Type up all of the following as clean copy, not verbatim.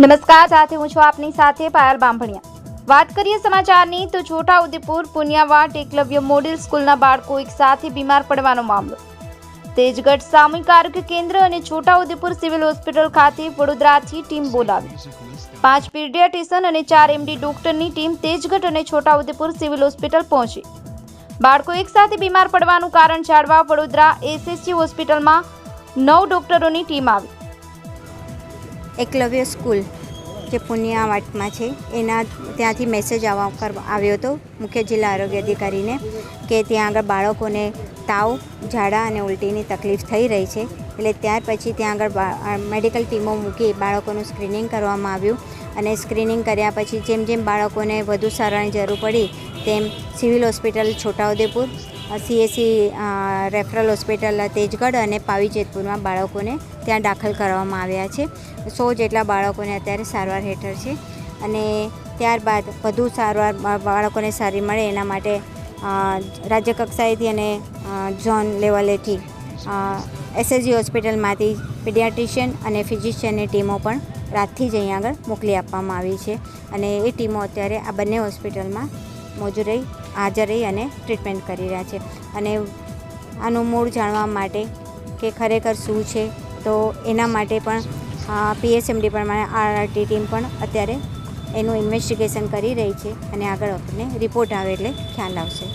નમસ્કાર, સાથે હું છું આપની સાથે પાયલ બામભણિયા। વાત કરીએ સમાચારની તો છોટાઉદેપુર પુનિયાવાટ એકલવ્ય મોડેલ સ્કૂલના બાળકો એક સાથે બીમાર પડવાનો મામલો। તેજગઢ સામૂહિક આરોગ્ય કેન્દ્ર અને છોટાઉદેપુર સિવિલ હોસ્પિટલ ખાતે વડોદરાથી ટીમ બોલાવી 5 પીડિયાટ્રિશિયન અને 4 MD ડોક્ટરની ટીમ તેજગઢ અને છોટાઉદેપુર સિવિલ હોસ્પિટલ પહોંચી। બાળકો એક સાથે બીમાર પડવાનું કારણ જાણવા વડોદરા SSG હોસ્પિટલમાં 9 ડોક્ટરોની ટીમ આવી। એકલવ્ય સ્કૂલ જે પુનિયાવાટમાં છે એના ત્યાંથી મેસેજ આવ્યો હતો મુખ્ય જિલ્લા આરોગ્ય અધિકારીને કે ત્યાં આગળ બાળકોને તાવ, ઝાડા અને ઉલટીની તકલીફ થઈ રહી છે। એટલે ત્યાર પછી ત્યાં આગળ મેડિકલ ટીમો મૂકી બાળકોનું સ્ક્રીનિંગ કરવામાં આવ્યું અને સ્ક્રીનિંગ કર્યા પછી જેમ જેમ બાળકોને વધુ સારવારની જરૂર પડી તેમ civil hospital Chhota Udepur, CSC referral hospital Tejgadh અને પાવી જેતપુરમાં બાળકોને ત્યાં દાખલ કરવામાં આવ્યા છે। 100 જેટલા બાળકોને અત્યારે સારવાર હેઠળ છે અને ત્યારબાદ વધુ સારવાર બાળકોને સારી મળે એના માટે રાજ્ય કક્ષાએથી અને ઝોન લેવલેથી SSG હોસ્પિટલમાંથી પીડિયાટ્રિશિયન અને ફિઝિશિયનની ટીમો પણ રાતથી જ અહીં આગળ મોકલી આપવામાં આવી છે અને એ ટીમો અત્યારે આ બંને હોસ્પિટલમાં હાજર રહી અને ટ્રીટમેન્ટ કરી રહ્યા છે। અને આનું મૂળ જાણવા માટે કે ખરેખર શું છે તો એના માટે પણ PSMD પ્રમાણે RRT ટીમ પણ અત્યારે એનું ઇન્વેસ્ટિગેશન કરી રહી છે અને આગળ આપણને રિપોર્ટ આવે એટલે ખ્યાલ આવશે।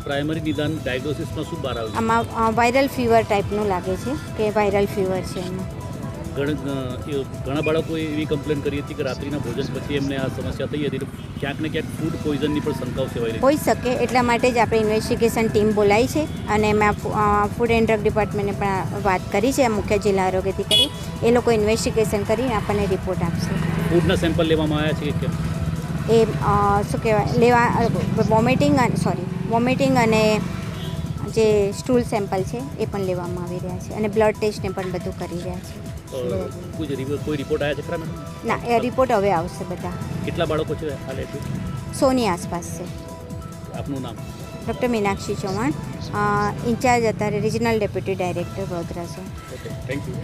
પ્રાઇમરી નિદાન ડાયગ્નોસિસમાં શું બહાર આવ્યું? આમાં વાયરલ ફીવર ટાઈપનું લાગે છે કે વાયરલ ફીવર છે એમાં। ઘણા બાળકોએ એવી કમ્પ્લેન કરી હતી કે રાત્રિના ભોજન પછી એમને આ સમસ્યા થઈ હતી, તો ક્યાંક ને ક્યાંક ફૂડ પોઈઝનની પણ શંકાઓ સેવાઈ રહી હોઈ શકે, એટલા માટે જ આપણે ઇન્વેસ્ટિગેશન ટીમ બોલાવી છે અને મેં ફૂડ એન્ડ ડ્રગ ડિપાર્ટમેન્ટને પણ વાત કરી છે મુખ્ય જિલ્લા આરોગ્ય અધિકારી, એ લોકો ઇન્વેસ્ટિગેશન કરીને આપણને રિપોર્ટ આપશે। ફૂડના સેમ્પલ લેવામાં આવ્યા છે કે કેમ? એ શું કહેવાય વોમિટિંગ અને જે સ્ટૂલ સેમ્પલ છે એ પણ લેવામાં આવી રહ્યા છે અને બ્લડ ટેસ્ટને પણ બધું કરી રહ્યા છે। કોઈ રિપોર્ટ આવ્યા છે ખરા મેડમ? ના, એ રિપોર્ટ હવે આવશે બધા। કેટલા બાળકો છે હાલ? 100 ની આસપાસ છે। આપનું નામ? ડૉક્ટર મીનાક્ષી ચૌહાણ, ઇન્ચાર્જ અત્યારે રિજનલ ડેપ્યુટી ડાયરેક્ટર વડોદરા છે। Okay, thank you.